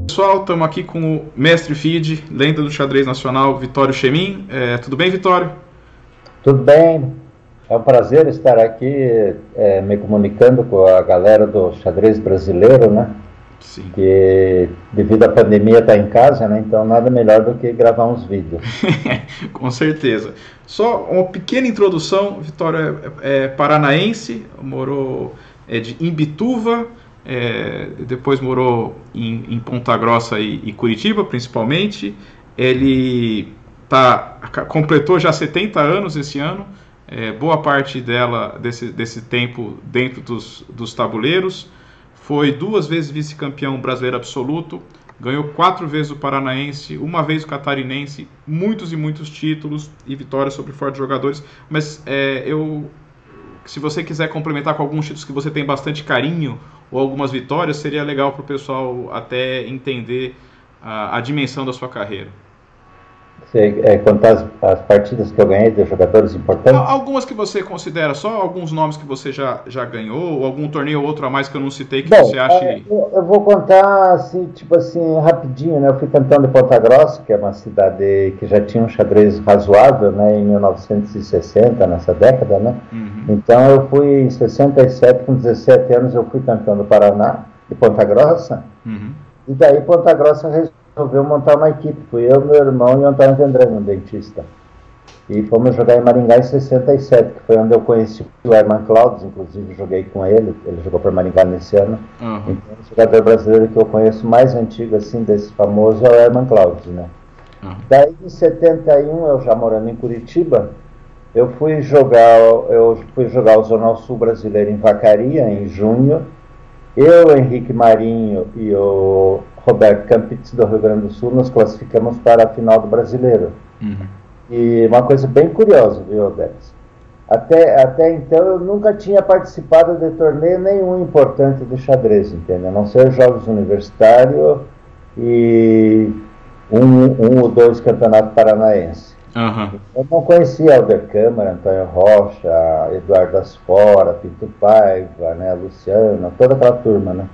Pessoal, estamos aqui com o mestre FIDE, lenda do xadrez nacional, Vitório Chemin. Tudo bem, Vitório? Tudo bem, é um prazer estar aqui me comunicando com a galera do xadrez brasileiro, né? Sim. Que devido à pandemia está em casa, né? Então nada melhor do que gravar uns vídeos. Com certeza. Só uma pequena introdução, Vitório é paranaense, morou de Imbituva, depois morou em Ponta Grossa e Curitiba, principalmente. Ele completou já 70 anos esse ano, boa parte desse tempo dentro dos tabuleiros. Foi 2 vezes vice-campeão brasileiro absoluto, ganhou 4 vezes o paranaense, 1 vez o catarinense, muitos e muitos títulos e vitórias sobre fortes jogadores. Mas se você quiser complementar com alguns títulos que você tem bastante carinho ou algumas vitórias, seria legal para o pessoal até entender a dimensão da sua carreira. Você contar as partidas que eu ganhei de jogadores importantes? Algumas que você considera, só alguns nomes que você já ganhou, ou algum torneio ou outro a mais que eu não citei que você acha... Eu vou contar assim, rapidinho, né? Eu fui campeão de Ponta Grossa, que é uma cidade que já tinha um xadrez razoável, né? Em 1960, nessa década, né? Uhum. Então eu fui em 67, com 17 anos, eu fui campeão do Paraná, de Ponta Grossa. Uhum. E daí Ponta Grossa resolveu montar uma equipe. Fui eu, meu irmão e o Antônio Vendrame, um dentista. E fomos jogar em Maringá em 67, que foi onde eu conheci o Herman Cláudio, inclusive joguei com ele jogou para Maringá nesse ano. Uhum. Então o jogador brasileiro que eu conheço mais antigo, assim, desse famoso, é o Herman Cláudio, né? Uhum. Daí em 71, eu já morando em Curitiba, eu fui jogar o Zonal Sul Brasileiro em Vacaria, em junho. Eu, Henrique Marinho e o Roberto Campitz do Rio Grande do Sul nos classificamos para a final do Brasileiro. Uhum. E uma coisa bem curiosa, viu, Dex? Até então eu nunca tinha participado de torneio nenhum importante de xadrez, entende? A não ser jogos universitários e um ou dois campeonatos paranaenses. Uhum. Eu não conhecia Alder Câmara, Antônio Rocha, Eduardo Asfora, Pinto Paiva, né, Luciano, toda aquela turma, né?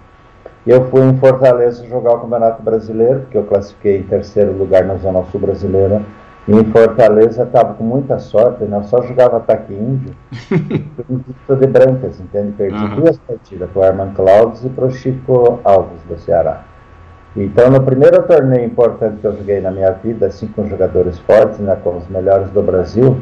E eu fui em Fortaleza jogar o Campeonato Brasileiro, porque eu classifiquei em 3º lugar na Zona Sul Brasileira. E em Fortaleza estava com muita sorte, né? Eu só jogava ataque índio, tudo de brancas, entende? Perdi 2 partidas para o Herman Cláudio e para o Chico Alves, do Ceará. Então, no primeiro torneio importante que eu joguei na minha vida, assim, com jogadores fortes, né, com os melhores do Brasil,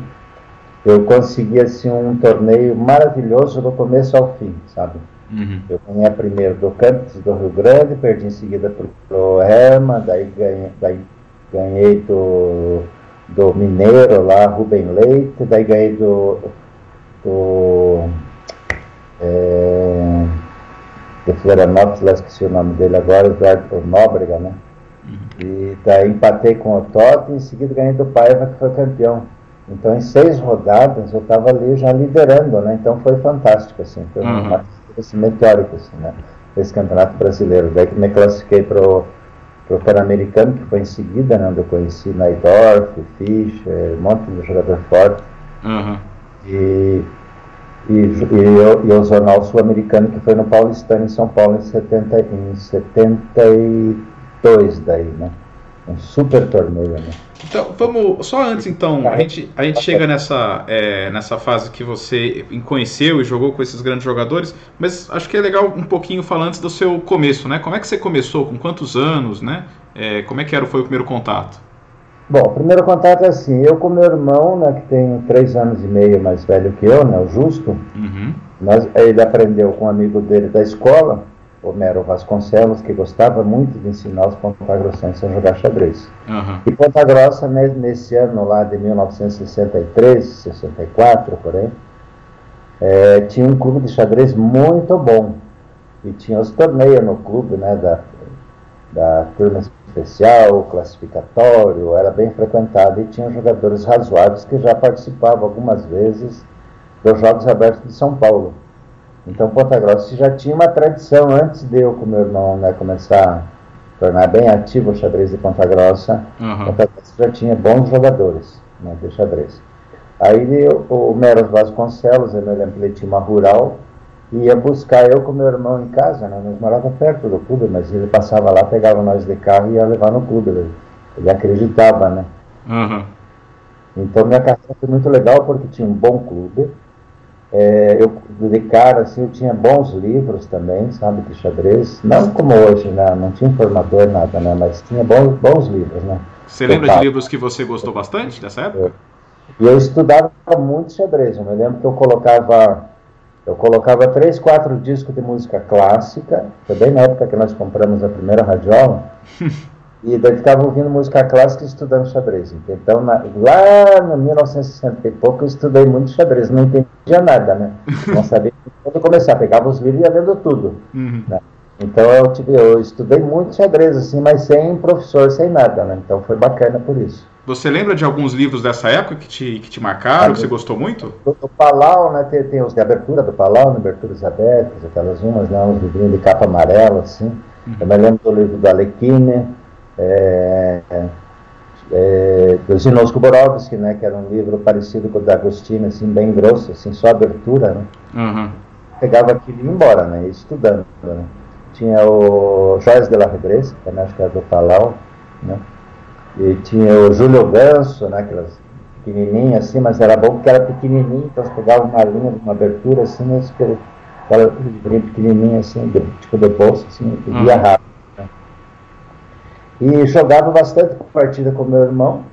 eu consegui, assim, um torneio maravilhoso do começo ao fim, sabe? Uhum. Eu ganhei primeiro do Campos do Rio Grande, perdi em seguida pro Herman, daí ganhei do Mineiro lá, Rubem Leite, daí ganhei de Florianópolis, lá esqueci o nome dele agora, Eduardo Nóbrega, né? Uhum. E daí empatei com o Totti e em seguida ganhei do Paiva, que foi campeão. Então em 6 rodadas eu estava ali já liderando, né? Então foi fantástico, assim, foi uma meteórico, assim, né? Esse campeonato brasileiro. Daí que me classifiquei pro Pan-Americano, que foi em seguida, né? Onde eu conheci Naidorf, Fischer, um monte de jogador forte. Uhum. E o Zonal Sul-Americano, que foi no Paulistano, em São Paulo, em 72 daí, né? Um super torneio, né? Então, vamos, só antes então, a gente chega nessa fase que você conheceu e jogou com esses grandes jogadores, mas acho que é legal um pouquinho falar antes do seu começo, né? Como é que você começou, com quantos anos, né? Como é que foi o primeiro contato? Bom, o primeiro contato é assim, eu com meu irmão, né, que tem 3 anos e meio mais velho que eu, né, o Justo, uhum. Ele aprendeu com um amigo dele da escola, Homero Vasconcelos, que gostava muito de ensinar os pontagrossenses a jogar xadrez. Uhum. E Ponta Grossa, nesse ano lá de 1963, 64, por aí, tinha um clube de xadrez muito bom. E tinha os torneios no clube, né, da turma especial, classificatório, era bem frequentado e tinha jogadores razoáveis que já participavam algumas vezes dos Jogos Abertos de São Paulo. Então Ponta Grossa já tinha uma tradição antes de eu com meu irmão, né, começar a tornar bem ativo o xadrez de Ponta Grossa. Uhum. Ponta Grossa já tinha bons jogadores, né, de xadrez. Aí o Meros Vasconcelos, eu me lembro que ele tinha uma rural, e ia buscar eu com meu irmão em casa, né? Nós morávamos perto do clube, mas ele passava lá, pegava nós de carro e ia levar no clube. Ele acreditava, né? Uhum. Então minha carreira foi muito legal porque tinha um bom clube. Eu de cara assim, eu tinha bons livros também, sabe, de xadrez. Não como hoje, né? Não tinha informador nada, né? Mas tinha bons livros, né? Você lembra de livros que você gostou bastante dessa época? E eu estudava muito xadrez. Eu me lembro que eu colocava 3, 4 discos de música clássica. Foi bem na época que nós compramos a primeira radiola. E daí ficava ouvindo música clássica e estudando xadrez. Então, lá em 1960 e pouco, eu estudei muito xadrez. Não entendia nada, né? Não sabia quando começar. Pegava os livros e ia lendo tudo. Uhum. Né? Então, eu estudei muito xadrez, assim, mas sem professor, sem nada, né? Então, foi bacana por isso. Você lembra de alguns livros dessa época que te marcaram, que você gostou muito? Do Palau, né? Tem os de abertura do Palau, aberturas abertas, aquelas umas, né? Uns livrinhos de capa amarela, assim. Uhum. Eu me lembro do livro do Alekhine, do Zinovsky Borovsky, né? Que era um livro parecido com o da Agostinho, assim, bem grosso, assim, só abertura, né? Uhum. Pegava aquilo e ia embora, né? Estudando, né? Tinha o Joias de la Regresse, que também acho que era do Palau, né? E tinha o Júlio Ganso, né? Aquelas pequenininhas assim, mas era bom porque era pequenininho, então você pegava uma linha, uma abertura assim, mas aquela livrinha pequenininha assim, tipo de bolsa, assim, ia rápido, né? E jogava bastante partida com meu irmão,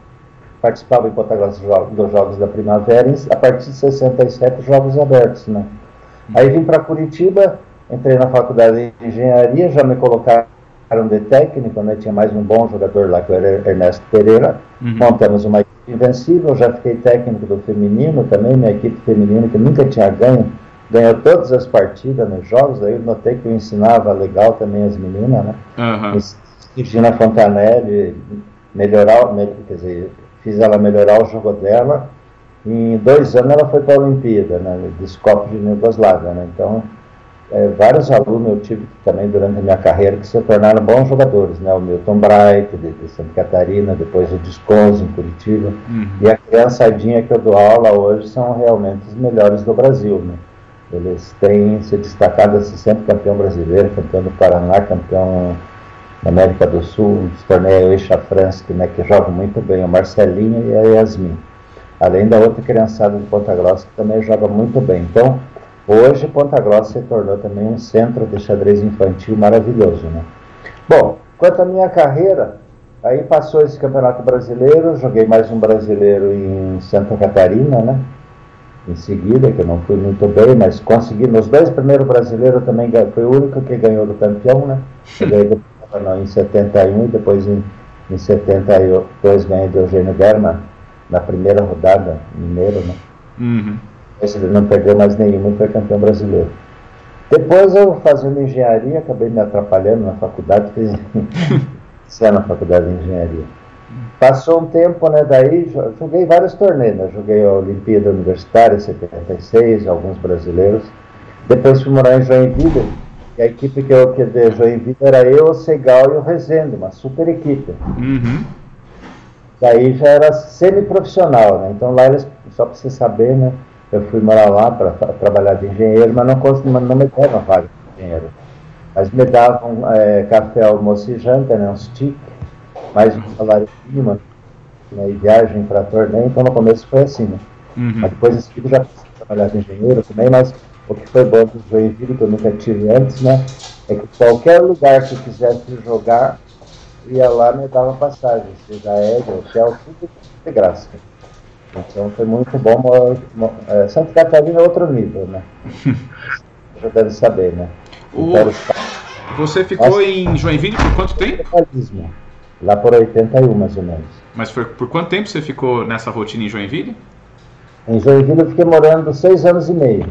participava em Ponta Grossa dos Jogos da Primavera, e a partir de 67 Jogos Abertos, né? Aí vim para Curitiba, entrei na faculdade de engenharia, já me colocaram de técnico, né? Tinha mais um bom jogador lá, que era Ernesto Pereira. Montamos uma equipe invencível, já fiquei técnico do feminino também, minha equipe feminina, que nunca tinha ganho, ganhou todas as partidas nos jogos, daí eu notei que eu ensinava legal também as meninas, né? Regina Fontanelli, quer dizer, fiz ela melhorar o jogo dela. Em 2 anos ela foi para a Olimpíada, né? De Skopje de Iugoslávia, né? Então, vários alunos eu tive também durante a minha carreira que se tornaram bons jogadores, né? O Milton Bright, de Santa Catarina, depois o Desconso, em Curitiba. E a criançadinha que eu dou aula hoje são realmente os melhores do Brasil, né? Eles têm se destacado assim, sempre campeão brasileiro, campeão do Paraná, campeão da América do Sul, os torneios Eixa-France, né, que jogam muito bem, o Marcelinho e a Yasmin. Além da outra criançada de Ponta Grossa, que também joga muito bem. Então, hoje, Ponta Grossa se tornou também um centro de xadrez infantil maravilhoso, né? Bom, quanto à minha carreira, aí passou esse Campeonato Brasileiro, joguei mais um brasileiro em Santa Catarina, né? Em seguida, que eu não fui muito bem, mas consegui, nos 2 primeiros brasileiros também, foi o único que ganhou do campeão, né? Eu ganhei em 71 e depois em 72 ganhei do Eugênio German, na primeira rodada, mineiro, né? Ele não perdeu mais nenhuma e foi campeão brasileiro. Depois eu fazendo engenharia, acabei me atrapalhando na faculdade, fiz na faculdade de engenharia. Passou um tempo, né, daí joguei vários torneios, né? Joguei a Olimpíada Universitária em 76, alguns brasileiros. Depois fui morar em Joinville, e a equipe que de Joinville era eu, o Segal e o Rezende, uma super equipe. Daí já era semi-profissional, né? Então lá eles, só para você saber, né? Eu fui morar lá para trabalhar de engenheiro, mas não me deram vaga de engenheiro. Mas me davam café, almoço e janta, né? Um stick, mais um salário mínimo, né? E viagem para torneio. Então no começo foi assim, né? Mas depois esse tipo já comecei a trabalhar de engenheiro também, mas o que foi bom do Joinville, que eu nunca tive antes, né? É que qualquer lugar que eu quisesse jogar, ia lá e me dava passagem, seja aéreo, hotel, tudo de graça. Então foi muito bom. Santa Catarina é outro nível, né? Já deve saber, né? Então, você ficou em Joinville por quanto tempo? Lá por 81, mais ou menos. Mas por quanto tempo você ficou nessa rotina em Joinville? Em Joinville eu fiquei morando 6 anos e meio.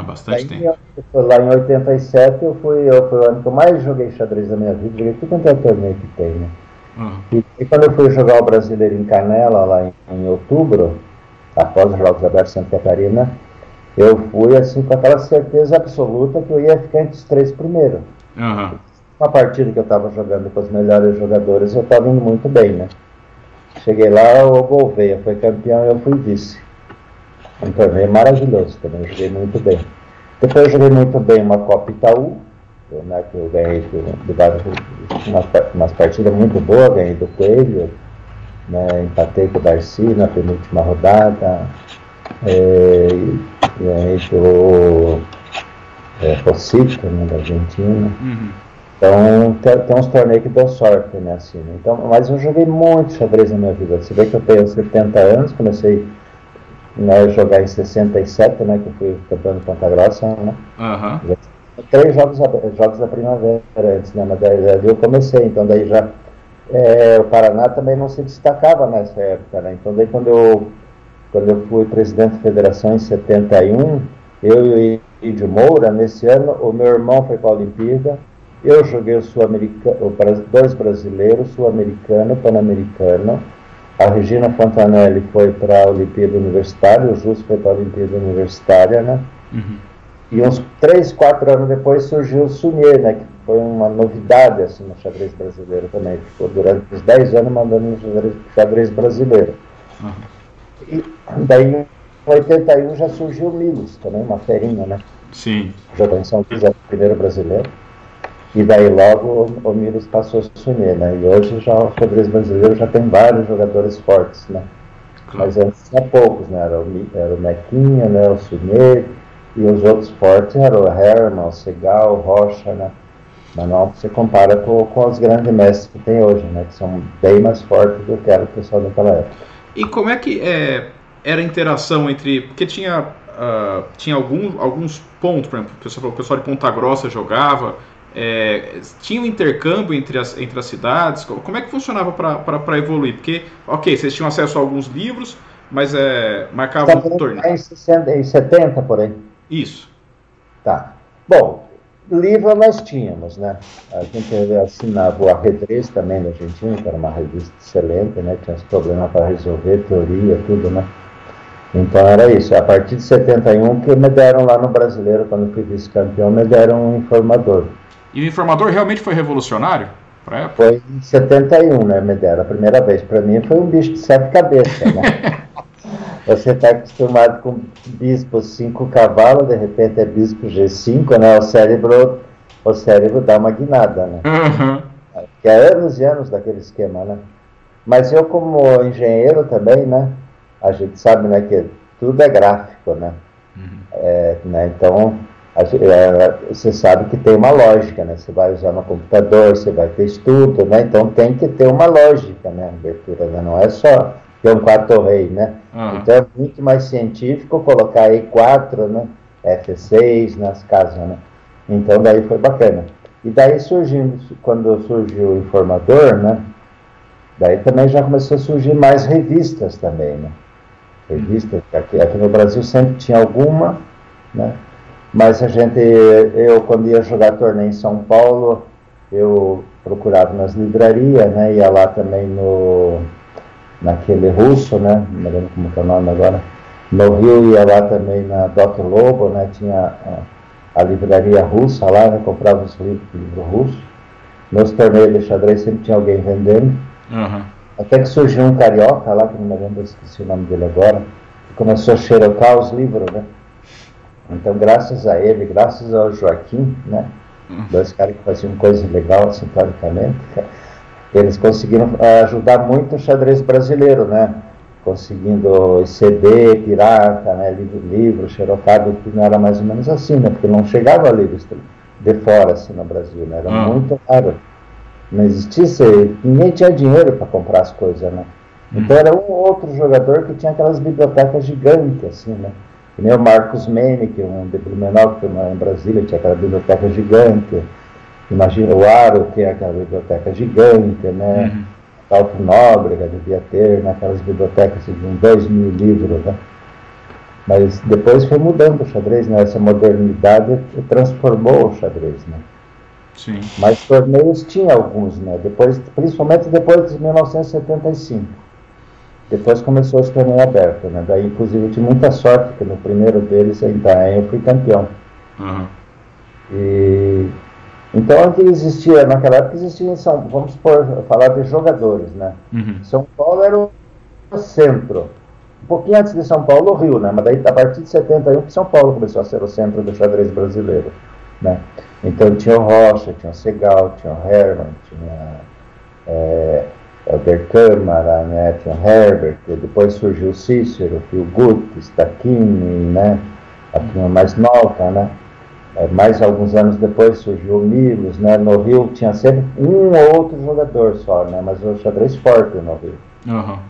Bastante tempo. Lá em 87 foi o ano que eu mais joguei xadrez da minha vida. Joguei tudo quanto é torneio que tem, né? E quando eu fui jogar o Brasileiro em Canela, lá em outubro, após os Jogos Abertos de Santa Catarina, eu fui assim com aquela certeza absoluta que eu ia ficar entre os 3 primeiros. Uma partida que eu estava jogando com os melhores jogadores, eu estava indo muito bem, né? Cheguei lá, o Gouveia foi campeão e eu fui vice. Um torneio maravilhoso também, joguei muito bem. Depois eu joguei muito bem uma Copa Itaú, né, que eu ganhei de várias, umas partidas muito boas, ganhei do Coelho, né, empatei com o Darcy na penúltima rodada, ganhei do Rosito, né, da Argentina. Então tem uns torneios que deu sorte, né, assim, né? Então, mas eu joguei muito xadrez na minha vida. Você vê que eu tenho 70 anos, comecei, né, a jogar em 67, né, que eu fui campeão de Ponta Grossa, né? Uhum. 3 jogos da primavera antes, né, mas daí eu comecei, então daí já o Paraná também não se destacava nessa época, né? Então daí quando eu fui presidente da federação em 71, eu e o Ídio Moura, nesse ano, o meu irmão foi para a Olimpíada, eu joguei o sul-americano, 2 brasileiros, sul-americano, pan-americano, a Regina Fontanelli foi para a Olimpíada Universitária, o Justo foi para a Olimpíada Universitária, né? E uns 3, 4 anos depois surgiu o Sunier, né? Que foi uma novidade assim, no xadrez brasileiro também. Ficou durante uns 10 anos mandando no xadrez brasileiro. E daí, em 81, já surgiu o Milos também, uma ferinha, né? Sim. Jogou em São Luís, é o primeiro brasileiro. E daí logo o Milos passou a Sunier, né? E hoje já o xadrez brasileiro já tem vários jogadores fortes, né? Claro. Mas antes tinha poucos, né? Era o Mequinha, né? O Sunier. E os outros fortes eram o Herman, o Segal, o Rocha, né? Mas não você compara com os grandes mestres que tem hoje, né? Que são bem mais fortes do que era o pessoal daquela época. E como é que era a interação entre... Porque tinha alguns pontos, por exemplo, o pessoal de Ponta Grossa jogava, tinha um intercâmbio entre as cidades. Como é que funcionava para evoluir? Porque, ok, vocês tinham acesso a alguns livros, mas marcavam um torneio. Em 70, por aí. Isso. Tá. Bom, livro nós tínhamos, né? A gente assinava o Arredrez também da Argentina, que era uma revista excelente, né? Tinha os problemas para resolver, teoria, tudo, né? Então era isso. A partir de 71 que me deram lá no Brasileiro, quando eu fui vice-campeão, me deram um informador. E o informador realmente foi revolucionário? Foi em 71, né? Me deram a primeira vez. Para mim foi um bicho de 7 cabeças, né? Você está acostumado com bispo 5 cavalos, de repente é bispo G5, né? O cérebro dá uma guinada, né? Que é anos e anos daquele esquema, né? Mas eu, como engenheiro também, né? A gente sabe, né, que tudo é gráfico, né? Né? Então, você sabe que tem uma lógica, né? Você vai usar no computador, você vai ter estudo, né? Então tem que ter uma lógica, né? A abertura, né? Não é só ter um 4-rei, né? Então é muito mais científico colocar E4, né? F6 nas casas, né? Então daí foi bacana. E daí quando surgiu o informador, né? Daí também já começou a surgir mais revistas também, né? Revistas, aqui no Brasil sempre tinha alguma, né? Mas eu quando ia jogar torneio em São Paulo, eu procurava nas livrarias, né? Ia lá também naquele russo, né? Não me lembro como é o nome agora. No Rio ia lá também na Doc Lobo, né? Tinha a livraria russa lá, né? Comprava os livros russos. Nos torneios de xadrez sempre tinha alguém vendendo. Até que surgiu um carioca lá, que não me lembro, esqueci o nome dele agora, que começou a xerocar os livros, né? Então, graças a ele, graças ao Joaquim, né? 2 caras que faziam coisa legal, assim, teoricamente, eles conseguiram ajudar muito o xadrez brasileiro, né? Conseguindo CD, pirata, né? Livro, xerocado, tudo não era mais ou menos assim, né? Porque não chegava livros de fora, assim, no Brasil, né? Era muito raro. Não existisse, ninguém tinha dinheiro para comprar as coisas, né? Então era um outro jogador que tinha aquelas bibliotecas gigantes, assim, né? Que nem o Marcos Mene, um de Blumenau, que foi em Brasília, tinha aquela biblioteca gigante. Imagina, o Aro tinha aquela biblioteca gigante, né? Alto Nóbrega devia ter, naquelas bibliotecas de 2.000 livros, né? Mas depois foi mudando o xadrez, né? Essa modernidade transformou o xadrez, né? Sim. Mas torneios tinha alguns, né? Principalmente depois de 1975. Depois começou esse torneio aberto, né? Daí, inclusive, eu tive muita sorte, porque no primeiro deles, eu fui campeão. Então, naquela época existia, vamos falar de jogadores, né? São Paulo era o centro, um pouquinho antes de São Paulo, o Rio, né? Mas daí, a partir de 71, que São Paulo começou a ser o centro do xadrez brasileiro, né? Então tinha o Rocha, tinha o Segal, tinha o Herman, tinha Helder Câmara, né? Tinha o Herbert, depois surgiu o Cícero, o Guti, Stachini, né? A turma mais nova, né? Mais alguns anos depois surgiu o Milos, né? No Rio tinha sempre um ou outro jogador só, né? Mas o xadrez forte no Rio.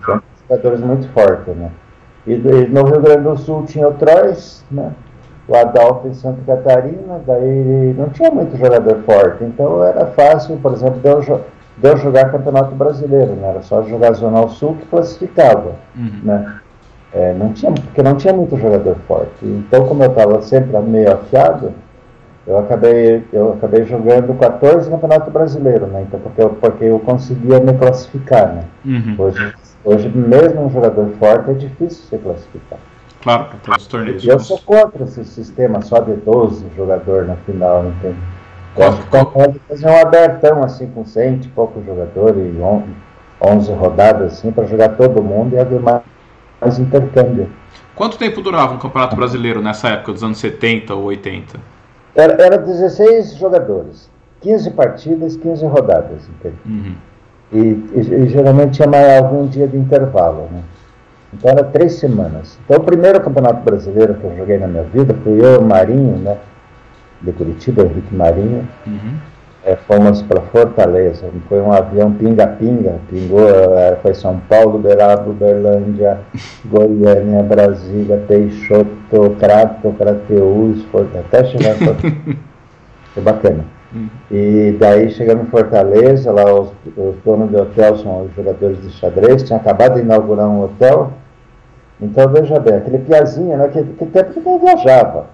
São jogadores muito fortes, né? E no Rio Grande do Sul tinha o Trois, né? O Adalto em Santa Catarina, daí não tinha muito jogador forte, então era fácil, por exemplo, de eu jogar Campeonato Brasileiro, né? Era só jogar Zonal Sul que classificava, né? Porque não tinha muito jogador forte. Então, como eu estava sempre meio afiado, eu acabei jogando 14 Campeonato Brasileiro, né? Então, porque eu conseguia me classificar, né? Hoje, mesmo um jogador forte, é difícil se classificar. Claro, para todos os torneios. E eu sou contra esse sistema só de 12 jogadores na final, entende? Eu acho que pode fazer um abertão, assim, com 100 e poucos jogadores, e 11 rodadas, assim, para jogar todo mundo e haver mais intercâmbio. Quanto tempo durava um Campeonato Brasileiro nessa época, dos anos 70 ou 80? Era 16 jogadores, 15 partidas, 15 rodadas, entende? E geralmente tinha mais algum dia de intervalo, né? Então era 3 semanas. Então o primeiro Campeonato Brasileiro que eu joguei na minha vida fui eu e o Marinho, né? De Curitiba, Henrique Marinho. Fomos para Fortaleza. Foi um avião pinga-pinga. Pingou, foi São Paulo, Uberaba, Uberlândia, Goiânia, Brasília, Peixoto, Crato, Crateús, até chegar em Fortaleza. Foi bacana. E daí chegamos em Fortaleza, lá os donos do hotel são os jogadores de xadrez, tinha acabado de inaugurar um hotel. Então veja bem, aquele piazinho, né, que tempo que não viajava.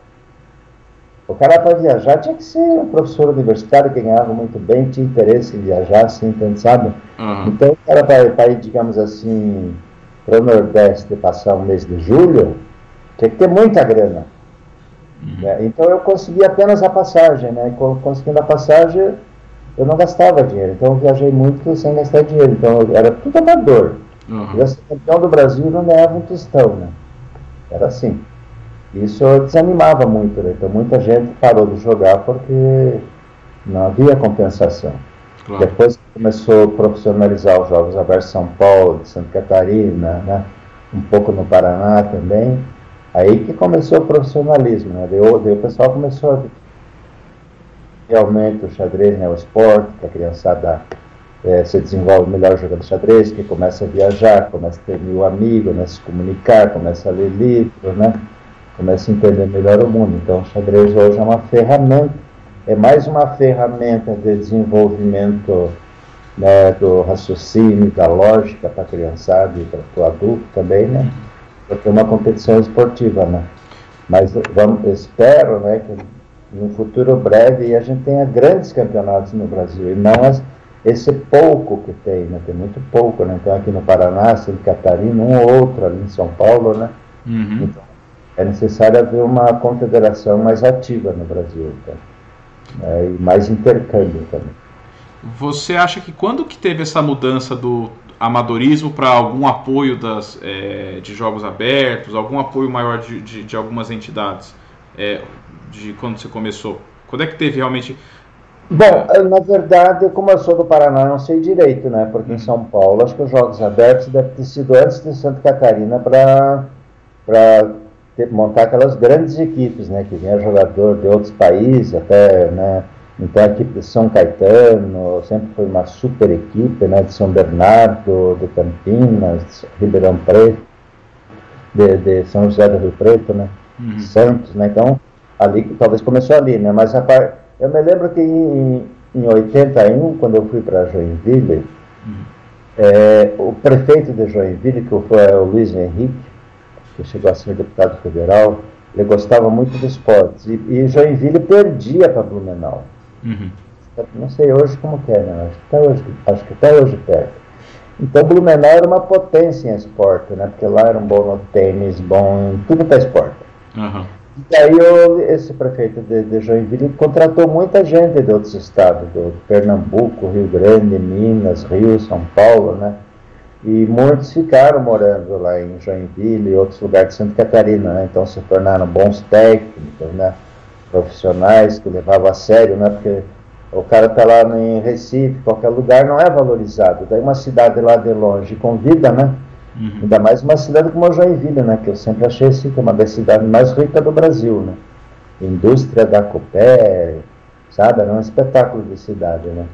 O cara para viajar tinha que ser um professor universitário que ganhava muito bem, tinha interesse em viajar, assim, sabe? Então o cara para ir, digamos assim, para o Nordeste passar um mês de julho, tinha que ter muita grana. Então eu consegui apenas a passagem, né? Conseguindo a passagem, eu não gastava dinheiro. Então eu viajei muito sem gastar dinheiro. Então era tudo amador. Eu ia ser campeão do Brasil e não ganhava um tostão, né? Era assim. Isso desanimava muito, né? Então muita gente parou de jogar porque não havia compensação. Depois que começou a profissionalizar os Jogos Abertos de São Paulo, de Santa Catarina, né? Um pouco no Paraná também. Aí que começou o profissionalismo, né? Daí o pessoal começou a realmente o xadrez, né? O esporte, que a criançada se desenvolve melhor jogando xadrez, que começa a viajar, começa a ter 1000 amigos, né? Se comunicar, começa a ler livros, né? Começa a entender melhor o mundo. Então o xadrez hoje é uma ferramenta, é mais uma ferramenta de desenvolvimento, né? Do raciocínio, da lógica para a criançada e para o adulto também, né? Porque é uma competição esportiva, né? Mas espero, né, que no futuro breve a gente tenha grandes campeonatos no Brasil, e não esse pouco que tem, né? Tem muito pouco, né? Então aqui no Paraná, Santa Catarina, um ou outro ali em São Paulo, né? Então, é necessário haver uma confederação mais ativa no Brasil, então, e mais intercâmbio também. Você acha que quando que teve essa mudança do amadorismo para algum apoio de jogos abertos, algum apoio maior de algumas entidades, de quando você começou? Quando é que teve realmente... Bom, na verdade, como eu sou do Paraná, não sei direito, né? Porque em São Paulo, acho que os Jogos Abertos devem ter sido antes de Santa Catarina para montar aquelas grandes equipes, né? Que vinha jogador de outros países, até, né? Então a equipe de São Caetano sempre foi uma super equipe, né? De São Bernardo, de Campinas, de Ribeirão Preto, de São José do Rio Preto, né? Santos, né? Então, ali, talvez começou ali, né? Mas eu me lembro que em 81, quando eu fui para Joinville, o prefeito de Joinville, que foi o Luiz Henrique, que chegou a ser deputado federal, ele gostava muito de esportes. E Joinville perdia para Blumenau. Não sei hoje como que é, né? Acho que até hoje perde. Então Blumenau era uma potência em esporte, né? Porque lá era um bom no tênis, bom em tudo para esporte. E daí esse prefeito de Joinville contratou muita gente de outros estados, do Pernambuco, Rio Grande, Minas, Rio, São Paulo, né? E muitos ficaram morando lá em Joinville e outros lugares de Santa Catarina, né? Então se tornaram bons técnicos, né? Profissionais que levavam a sério, né? Porque o cara está lá em Recife, qualquer lugar, não é valorizado. Daí uma cidade lá de longe convida, né? Uhum. Ainda mais uma cidade como Joinville, né? Que eu sempre achei assim, que é uma das cidades mais ricas do Brasil, né? Indústria da Copé, sabe? Era um espetáculo de cidade, né?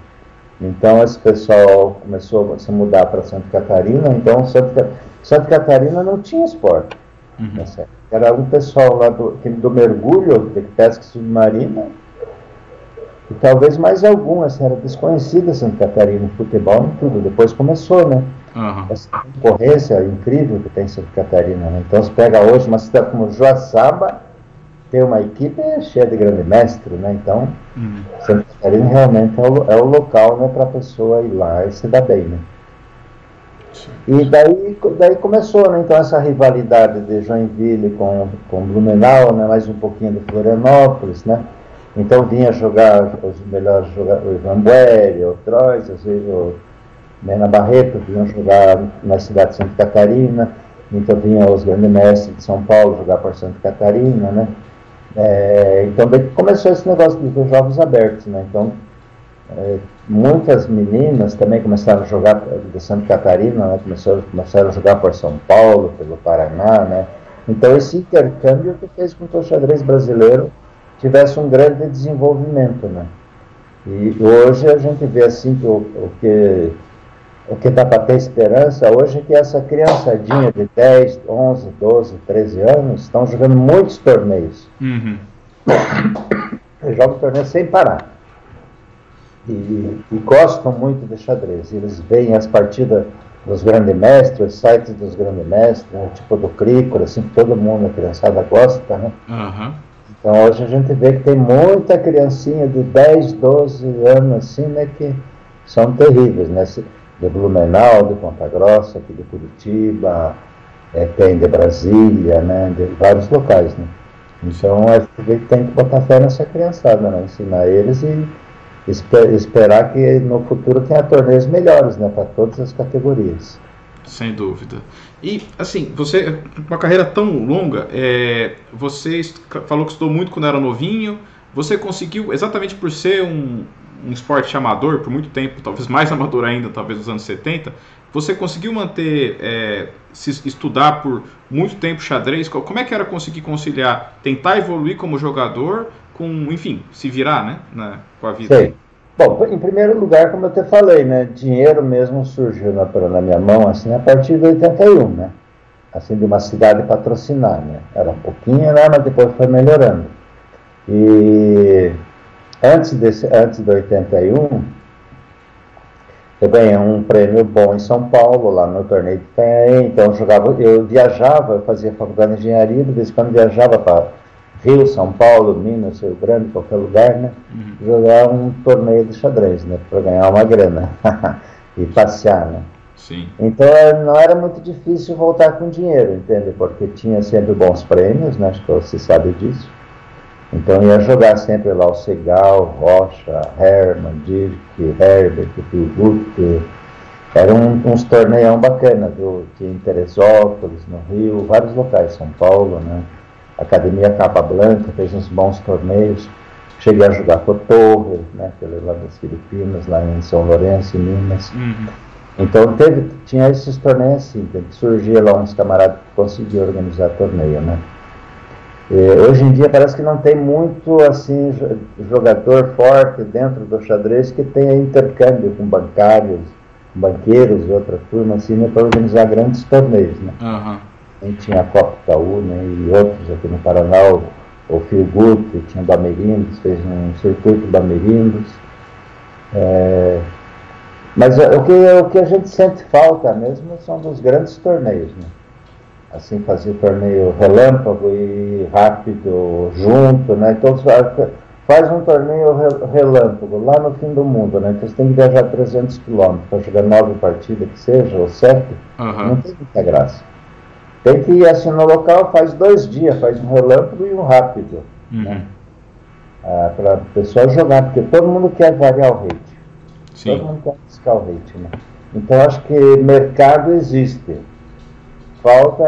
Então esse pessoal começou a se mudar para Santa Catarina. Então Santa Catarina não tinha esporte. Uhum. Né? Era um pessoal lá do mergulho, de pesca submarina, e talvez mais algum. Assim, era desconhecida Santa Catarina, futebol e tudo. Depois começou, né? Uhum. Essa concorrência incrível que tem em Santa Catarina, né? Então se pega hoje uma cidade como Joaçaba, tem uma equipe cheia de grande mestre, né? Então, Santa Catarina realmente é o local, né, para a pessoa ir lá e se dar bem, né? E daí começou, né, então, essa rivalidade de Joinville com Blumenau, né, mais um pouquinho de Florianópolis, né? Então vinha jogar os melhores jogadores, o Ivan, o Trois, às vezes o Mena Barreto, vinham jogar na cidade de Santa Catarina. Então vinham os grandes mestres de São Paulo jogar por Santa Catarina, né? Então daí começou esse negócio dos jogos abertos, né? Então muitas meninas também começaram a jogar de Santa Catarina, né? Começaram a jogar por São Paulo, pelo Paraná, né? Então esse intercâmbio que fez com que o xadrez brasileiro tivesse um grande desenvolvimento, né? E hoje a gente vê assim que o que dá para ter esperança hoje é que essa criançadinha de 10, 11, 12, 13 anos estão jogando muitos torneios. Uhum. Eles jogam torneios sem parar. E gostam muito de xadrez. Eles veem as partidas dos grandes mestres, os sites dos grandes mestres, né, tipo do Cricor, assim, que todo mundo, a criançada gosta, né? Uhum. Então hoje a gente vê que tem muita criancinha de 10, 12 anos, assim, né, que são terríveis, né? De Blumenau, de Ponta Grossa, aqui de Curitiba, tem de Brasília, né, de vários locais, né? Então a gente tem que botar fé nessa criançada, né, ensinar eles e esperar que no futuro tenha torneios melhores, né, para todas as categorias. Sem dúvida. E, assim, você, uma carreira tão longa, você falou que estudou muito quando era novinho, você conseguiu, exatamente por ser um esporte amador, por muito tempo, talvez mais amador ainda, talvez nos anos 70, você conseguiu manter, estudar por muito tempo xadrez? Como é que era conseguir conciliar, tentar evoluir como jogador, com, enfim, se virar, né, com a vida? Sei. Bom, em primeiro lugar, como eu te falei, né, dinheiro mesmo surgiu na minha mão, assim, a partir de 81, né? Assim, de uma cidade patrocinar, né? Era um pouquinho, né, mas depois foi melhorando. E antes de 81, eu ganhei um prêmio bom em São Paulo, lá no torneio de Itanhaém. Então eu viajava, eu fazia faculdade de engenharia, de vez em quando viajava para Rio, São Paulo, Minas, Rio Grande, qualquer lugar, né? Jogar um torneio de xadrez, né? Para ganhar uma grana e passear, né? Sim. Então não era muito difícil voltar com dinheiro, entende? Porque tinha sempre bons prêmios, né? Acho que você sabe disso. Então ia jogar sempre lá o Segal, Rocha, Herman, Dirk, Herbert, Pilgut. Eram uns torneios bacanas, viu? Tinha em Teresópolis, no Rio, vários locais, São Paulo, né? Academia Capa Blanca fez uns bons torneios. Cheguei a jogar com o Torre, né, lá das Filipinas, lá em São Lourenço, em Minas. Uhum. Então tinha esses torneios assim, que surgia lá uns camaradas que conseguiam organizar torneio, né? Hoje em dia parece que não tem muito assim jogador forte dentro do xadrez que tenha intercâmbio com bancários, banqueiros e outra turma assim, né, para organizar grandes torneios, né? Uhum. A gente tinha a Copa Itaú, né, e outros aqui no Paraná, o Filgut, tinha o Bamerindos, fez um circuito Bamerindos. Mas o que a gente sente falta mesmo são dos grandes torneios, né? Assim, fazer torneio relâmpago e rápido junto, né? Então faz um torneio relâmpago lá no fim do mundo, né? Então você tem que viajar 300 quilômetros para jogar 9 partidas que seja, ou 7, não tem muita graça. Tem que ir assim no local, faz 2 dias, faz um relâmpago e um rápido, né? Para a pessoa jogar, porque todo mundo quer variar o rate. Sim. Todo mundo quer buscar o rate, né? Então acho que mercado existe. Falta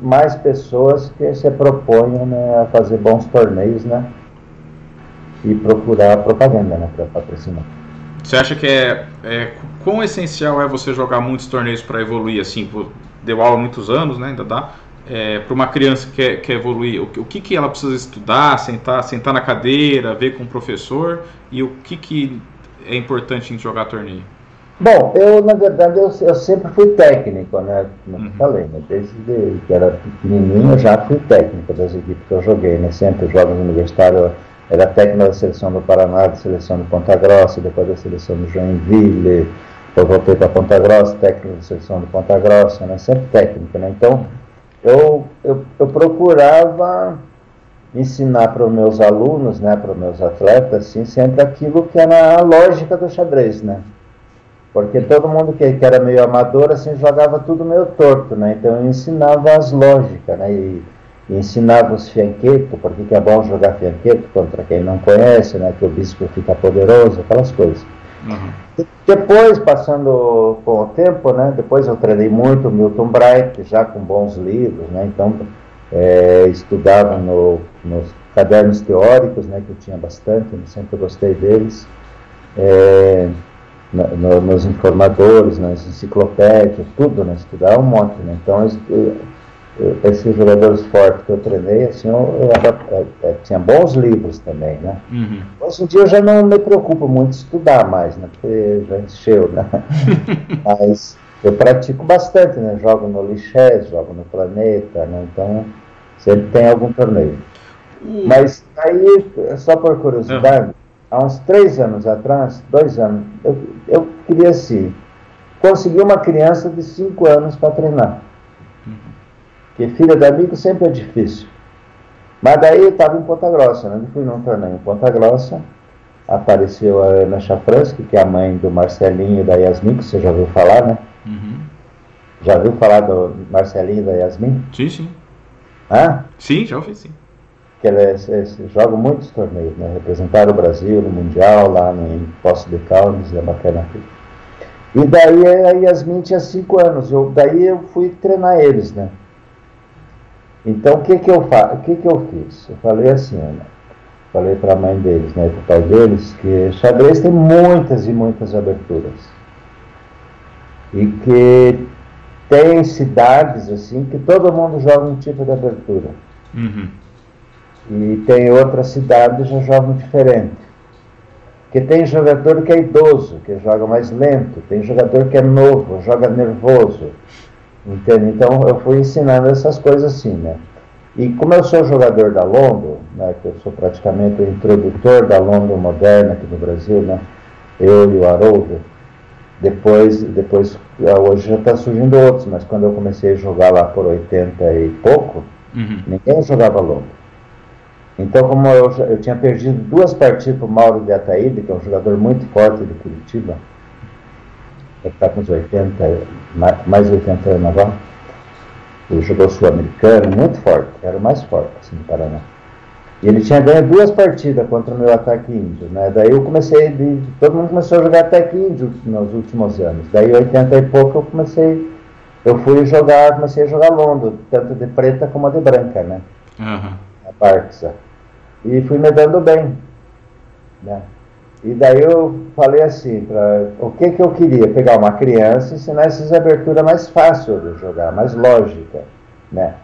mais pessoas que se proponham, né, a fazer bons torneios, né? E procurar propaganda, né, para patrocinar. Você acha que quão essencial é você jogar muitos torneios para evoluir? Assim, deu aula há muitos anos, né? Ainda dá. Para uma criança que quer evoluir, o que ela precisa estudar, sentar na cadeira, ver com o professor, e o que é importante em jogar torneio? Bom, na verdade, eu sempre fui técnico, né? Como eu falei, né? Desde que era pequenininho, eu já fui técnico das equipes que eu joguei, né? Sempre jogos universitários, era técnico da seleção do Paraná, da seleção de Ponta Grossa, depois da seleção do Joinville, eu voltei para Ponta Grossa, técnico da seleção de Ponta Grossa, né? Sempre técnico, né? Então, eu procurava ensinar para os meus alunos, né? Para os meus atletas, assim, sempre aquilo que era a lógica do xadrez, né? Porque todo mundo que era meio amador, assim, jogava tudo meio torto, né? Então eu ensinava as lógicas, né? E ensinava os fianquetos, porque que é bom jogar fianqueto contra quem não conhece, né? Que o bispo fica poderoso, aquelas coisas. Depois, passando com o tempo, né? Depois eu treinei muito o Milton Bright, já com bons livros, né? Então estudava nos cadernos teóricos, né? Que eu tinha bastante, eu sempre gostei deles. Nos informadores, nas enciclopédias, tudo, né? Estudar um monte, né? Então, esses jogadores fortes que eu treinei, assim, eu tinha bons livros também, né? Hoje em dia eu já não me preocupo muito em estudar mais, né? Porque já encheu, né? Mas eu pratico bastante, né? Jogo no Lichess, jogo no Planeta, né? Então, sempre tem algum torneio. Mas aí, só por curiosidade, há uns 3 anos atrás, 2 anos, eu queria, assim, conseguir uma criança de 5 anos para treinar. Porque filha de amigo sempre é difícil. Mas daí eu estava em Ponta Grossa, né? Eu fui num torneio em Ponta Grossa, apareceu a Ana Chafransky, que é a mãe do Marcelinho e da Yasmin, que você já ouviu falar, né? Já ouviu falar do Marcelinho e da Yasmin? Sim, sim. Hã? Sim, já ouvi, sim. Que eles jogam muitos torneios, né? Representaram o Brasil no Mundial, lá em Poços de Caldas, é bacana aqui. E daí a Yasmin tinha 5 anos, daí eu fui treinar eles, né? Então o que eu fiz? Eu falei assim, né? Falei para a mãe deles, né, para o pai deles, que xadrez tem muitas e muitas aberturas. E que tem cidades, assim, que todo mundo joga um tipo de abertura. E tem outras cidades que já jogam diferente. Porque tem jogador que é idoso, que joga mais lento. Tem jogador que é novo, joga nervoso. Entende? Então eu fui ensinando essas coisas assim, né? E como eu sou jogador da Londo, né, que eu sou praticamente o introdutor da Londo moderna aqui no Brasil, né? Eu e o Haroldo. Depois hoje já está surgindo outros, mas quando eu comecei a jogar lá por 80 e pouco, ninguém jogava Londo. Então, como eu tinha perdido 2 partidas para o Mauro de Ataíde, que é um jogador muito forte de Curitiba, que está com uns 80, mais 80 anos agora, ele jogou sul-americano, muito forte, era o mais forte assim, do Paraná. E ele tinha ganho 2 partidas contra o meu ataque índio, né? Daí eu todo mundo começou a jogar ataque índio nos últimos anos. Daí 80 e pouco comecei a jogar Londo, tanto de preta como de branca, né? A Barça. E fui me dando bem, né? E daí eu falei assim, o que eu queria? Pegar uma criança e ensinar essas aberturas mais fáceis de jogar, mais lógica, né?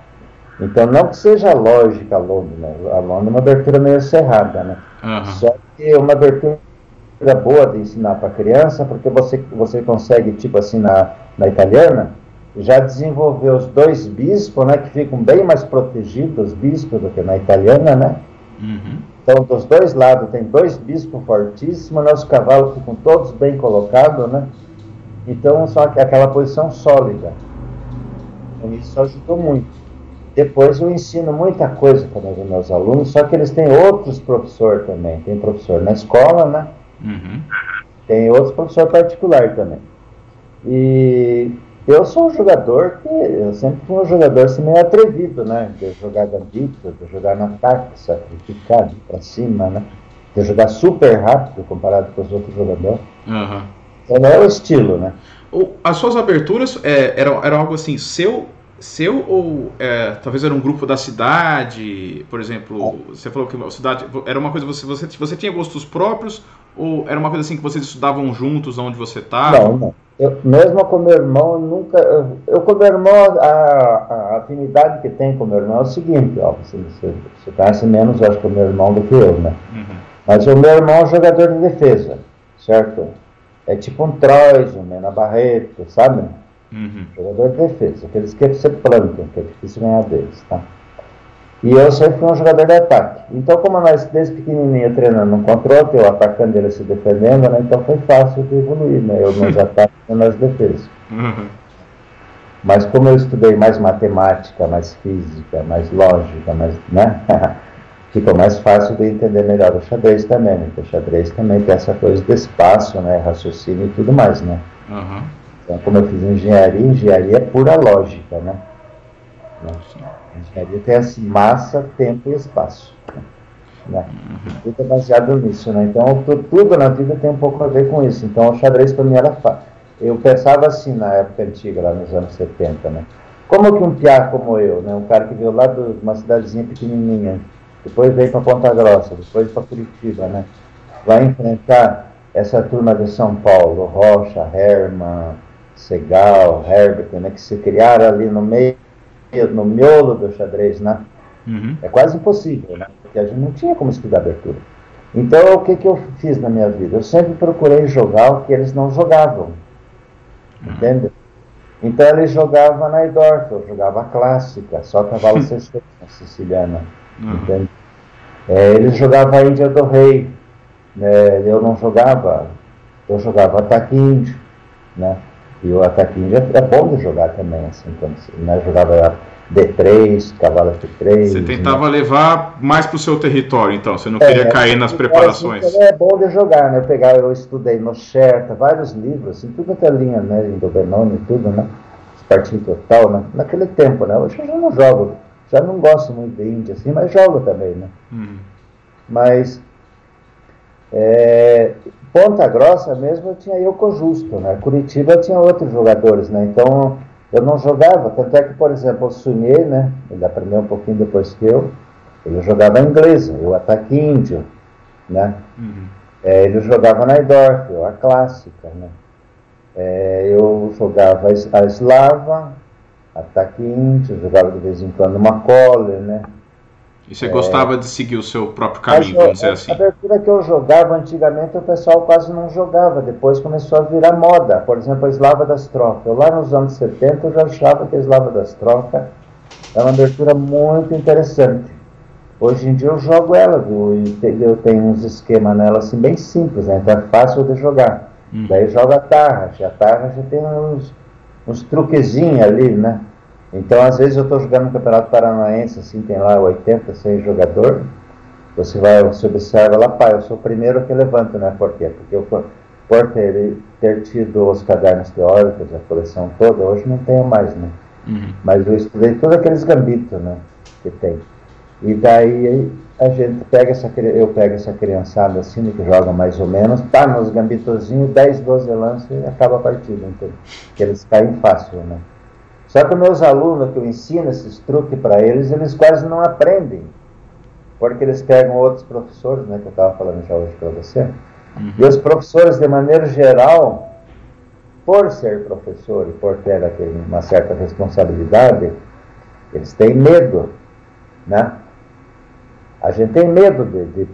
Então não que seja lógica a Londo, né? A Londo é uma abertura meio cerrada, né? Só que é uma abertura boa de ensinar para a criança, porque você consegue, tipo assim, na italiana, já desenvolver os 2 bispos, né? Que ficam bem mais protegidos, os bispos, do que na italiana, né? Então, dos 2 lados, tem 2 bispos fortíssimos, né? Os cavalos ficam todos bem colocados, né? Então, só que aquela posição sólida. Então, isso ajudou muito. Depois eu ensino muita coisa para os meus alunos, só que eles têm outros professores também. Tem professor na escola, né? Tem outros professor particular também. E eu sou um jogador eu sempre fui um jogador assim, meio atrevido, né? De jogar gambito, de jogar no ataque, sacrificar, de ir para cima, né? De jogar super rápido comparado com os outros jogadores. Então é o estilo, né? As suas aberturas eram algo assim, seu ou talvez era um grupo da cidade, por exemplo, você falou que a cidade era uma coisa, você tinha gostos próprios ou era uma coisa assim que vocês estudavam juntos onde você estava? Não, não. Mesmo com meu irmão, eu com meu irmão, a afinidade que tem com meu irmão é o seguinte, ó, você conhece menos, eu acho, que o meu irmão do que eu, né? Uhum. Mas o meu irmão é um jogador de defesa, certo? É tipo um Troyes, um Mena Barreto, sabe? Uhum. Jogador de defesa, aqueles que você planta, que é difícil ganhar deles, tá? E eu sempre fui um jogador de ataque. Então, como nós desde pequenininho treinando um contra o outro, eu atacando ele se defendendo, né? Então foi fácil de evoluir, né? Eu nos ataques e nas defesas. Uhum. Mas como eu estudei mais matemática, mais física, mais lógica, né? Ficou mais fácil de entender melhor o xadrez também, né? Porque o xadrez também tem essa coisa de espaço, né? Raciocínio e tudo mais, né? Uhum. Então, como eu fiz engenharia é pura lógica, né? A engenharia tem assim, massa, tempo e espaço, né? Tudo é baseado nisso, né? Então, tudo na vida tem um pouco a ver com isso. Então, o xadrez para mim era fácil. Eu pensava assim na época antiga, lá nos anos 70, né? Como que um piá como eu, né? Um cara que veio lá de uma cidadezinha pequenininha, depois veio para Ponta Grossa, depois para Curitiba, né? Vai enfrentar essa turma de São Paulo, Rocha, Herman, Segal, Herbert, né? Que se criaram ali no miolo do xadrez, né? Uhum. É quase impossível, né? Porque a gente não tinha como estudar abertura. Então, o que eu fiz na minha vida? Eu sempre procurei jogar o que eles não jogavam. Entende? Então, ele jogava na Naidorf, eu jogava a clássica, só cavalo C6, siciliana. Entende? Ele jogava a Índia do Rei, né? Eu não jogava, eu jogava ataque índio, né? E o ataque índio é bom de jogar também, assim, quando você, né, jogava D3, cavalo F3. Você tentava, né, levar mais para o seu território, então, você não queria cair nas preparações. Assim, é bom de jogar, né? Eu estudei no Scherta, vários livros, assim, tudo até linha, né? Do Benoni e tudo, né? Partido total, né? Naquele tempo, né? Hoje eu já não jogo, já não gosto muito de Índia, assim, mas jogo também, né? Mas Ponta Grossa mesmo eu tinha Yoko Justo, né? Curitiba eu tinha outros jogadores, né? Então eu não jogava, tanto é que, por exemplo, o Sunier, né? Ele aprendeu um pouquinho depois que ele jogava inglesa, eu ataque índio, né? Ele jogava na Naidorf, eu a clássica, né? Eu jogava a eslava, ataque índio, jogava de vez em quando uma Kohler, né? E você gostava de seguir o seu próprio caminho, vamos dizer assim? A abertura que eu jogava antigamente, o pessoal quase não jogava. Depois começou a virar moda. Por exemplo, a Eslava das Trocas. Lá nos anos 70 eu já achava que a Eslava das Trocas é uma abertura muito interessante. Hoje em dia eu jogo ela, viu? E eu tenho uns esquemas nela assim, bem simples, né? Então é fácil de jogar. Daí eu jogo a Tarrasch. A Tarrasch tem uns truquezinhos ali, né? Então, às vezes eu estou jogando no Campeonato Paranaense, assim, tem lá 80, 100 jogadores, você observa lá, pai, eu sou o primeiro que levanto, né? Por quê? Porque por ter tido os cadernos teóricos, a coleção toda, hoje não tenho mais, né? Mas eu estudei todos aqueles gambitos, né? Que tem. E daí eu pego essa criançada assim, que joga mais ou menos, tá nos gambitozinhos, 10, 12 lances e acaba a partida, então, que eles caem fácil, né? Só que meus alunos, que eu ensino esses truques para eles, eles quase não aprendem. Porque eles pegam outros professores, né, que eu estava falando já hoje para você. E os professores, de maneira geral, por ser professor e por ter uma certa responsabilidade, eles têm medo, né? A gente tem medo de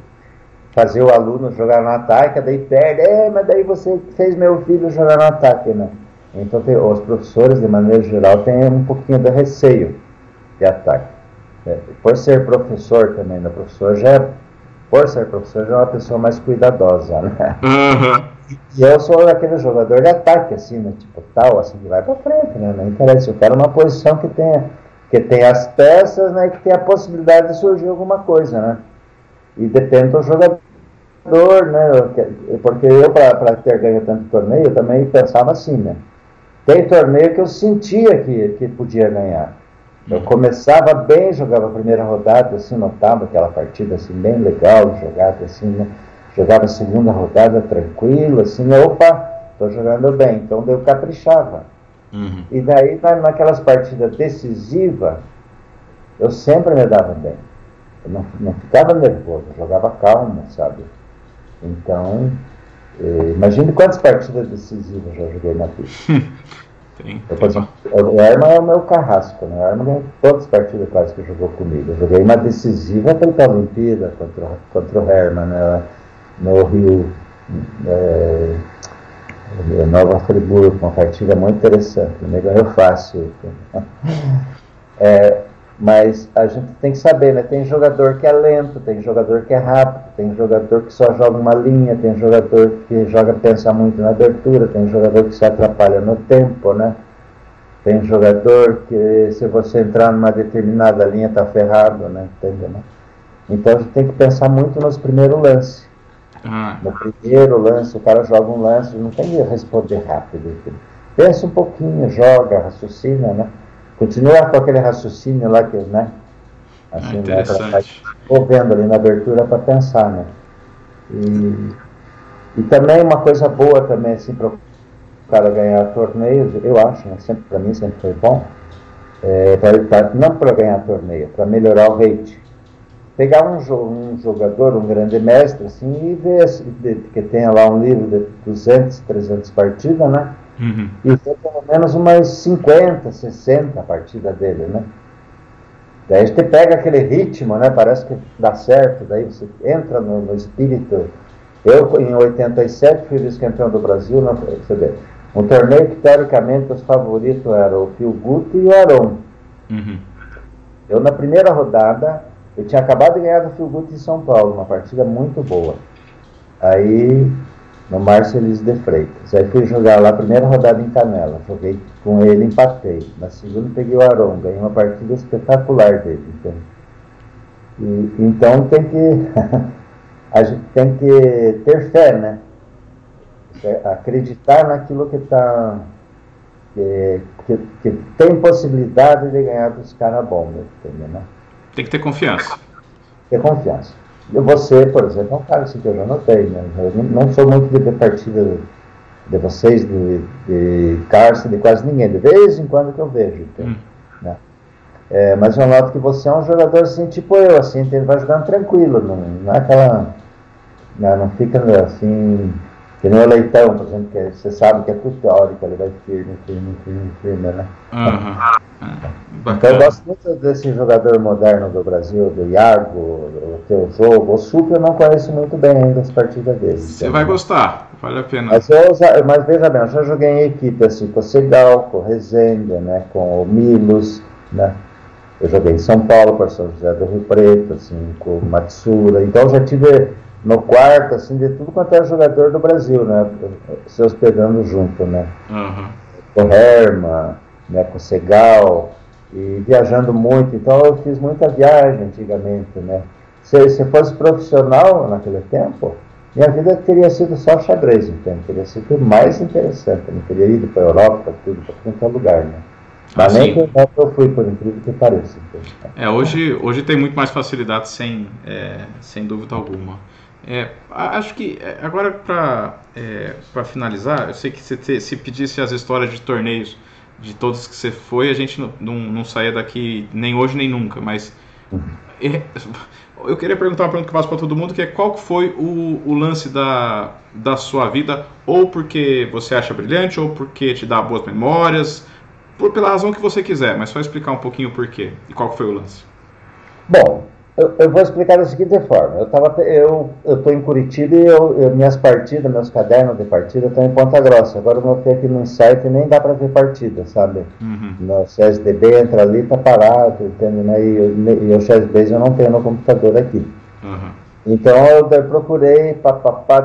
fazer o aluno jogar no ataque, daí perde, mas daí você fez meu filho jogar no ataque, né? Então, os professores, de maneira geral, têm um pouquinho de receio de ataque. Por ser professor também, né? Por ser professor, já é uma pessoa mais cuidadosa, né? E eu sou aquele jogador de ataque, assim, né? Tipo, tal, assim, que vai pra frente, né? Não interessa, eu quero uma posição que tenha as peças, né? Que tenha a possibilidade de surgir alguma coisa, né? E depende do jogador, né? Porque eu, para ter ganho tanto torneio, eu também pensava assim, né? Tem torneio que eu sentia que podia ganhar. Eu começava bem, jogava a primeira rodada, assim, notava aquela partida, assim, bem legal, jogava, assim, né? Jogava a segunda rodada tranquilo, assim, né? Opa, estou jogando bem. Então eu caprichava. E daí, naquelas partidas decisivas, eu sempre me dava bem. Eu não ficava nervoso, eu jogava calmo, sabe? Então, imagine quantas partidas decisivas eu já joguei na vida. Por exemplo, o Herman é o meu carrasco, né? O Herman ganhou todas as partidas quase que jogou comigo. Eu joguei uma decisiva para a Olimpíada contra o Herman, né? No Rio, Nova Friburgo, uma partida muito interessante. Ele ganhou fácil. Mas a gente tem que saber, né? Tem jogador que é lento, tem jogador que é rápido, tem jogador que só joga uma linha, tem jogador que pensa muito na abertura, tem jogador que se atrapalha no tempo, né? Tem jogador que, se você entrar numa determinada linha, tá ferrado, né? Entendeu, né? Então a gente tem que pensar muito nos primeiros lances. No primeiro lance, o cara joga um lance, não tem que responder rápido. Pensa um pouquinho, joga, raciocina, né? Continua com aquele raciocínio lá que, né? Assim, interessante. Estou vendo ali na abertura para pensar, né? E também uma coisa boa também, assim, para o cara ganhar torneios, eu acho, né? Para mim sempre foi bom, não para ganhar torneio, para melhorar o rate. Pegar um jogador, um grande mestre, assim, e ver que tenha lá um livro de 200, 300 partidas, né? E ver pelo menos umas 50, 60 partidas dele, né? Daí a gente pega aquele ritmo, né? Parece que dá certo, daí você entra no espírito. Eu, em 87, fui vice-campeão do Brasil, não, você vê, um torneio que, teoricamente, os favoritos eram o Phil Guth e o Aron. Eu, na primeira rodada, eu tinha acabado de ganhar do Phil Guth em São Paulo, uma partida muito boa. Aí, no Marcelis de Freitas. Aí fui jogar lá a primeira rodada em Canela. Joguei com ele, empatei. Na segunda peguei o Aron, ganhei uma partida espetacular dele. Então tem que a gente tem que ter fé, né? Acreditar naquilo que está que tem possibilidade de ganhar dos caras bons, entendeu, né? Tem que ter confiança. Ter confiança. Você, por exemplo, é um cara assim que eu já notei, né? Eu não sou muito de ver partida de vocês, de Carson, de quase ninguém. De vez em quando que eu vejo, então, né? Mas eu noto que você é um jogador assim, tipo eu, assim, ele vai jogando tranquilo, não é aquela... Não fica assim... Que nem o Leitão, por exemplo, que você sabe que é tudo teórico, ele vai firme, né? Então eu gosto muito desse jogador moderno do Brasil, do Iago, o teu jogo. O Super eu não conheço muito bem ainda as partidas dele. Você vai gostar, vale a pena. Mas veja bem, eu já joguei em equipe assim, com o Segal, com o Rezende, né, com o Milos, né? Eu joguei em São Paulo, com o São José do Rio Preto, assim, com o Matsura. Então eu já tive no quarto, assim, de tudo quanto é jogador do Brasil, né? Se hospedando junto, né? Com o Herman, né, com o Segal, e viajando muito. Então eu fiz muita viagem antigamente, né? Se fosse profissional naquele tempo, minha vida teria sido só xadrez, então teria sido mais interessante. Eu não teria ido para a Europa, para tudo, para qualquer lugar, né? Mas nem que eu fui, por incrível que pareça. Então. Hoje tem muito mais facilidade, sem dúvida alguma. Acho que agora para finalizar, eu sei que se pedisse as histórias de torneios de todos que você foi, a gente não saía daqui nem hoje nem nunca, mas eu queria perguntar uma pergunta que eu faço para todo mundo, que é qual que foi o lance da sua vida, ou porque você acha brilhante, ou porque te dá boas memórias, pela razão que você quiser, mas só explicar um pouquinho o porquê e qual que foi o lance. Bom, eu vou explicar da seguinte forma. Eu estou em Curitiba e minhas partidas, meus cadernos de partida estão em Ponta Grossa. Agora eu notei aqui no site e nem dá para ver partida, sabe? No CSDB entra ali, tá parado, entende, né? E o CSDB eu não tenho no computador aqui. Então eu procurei,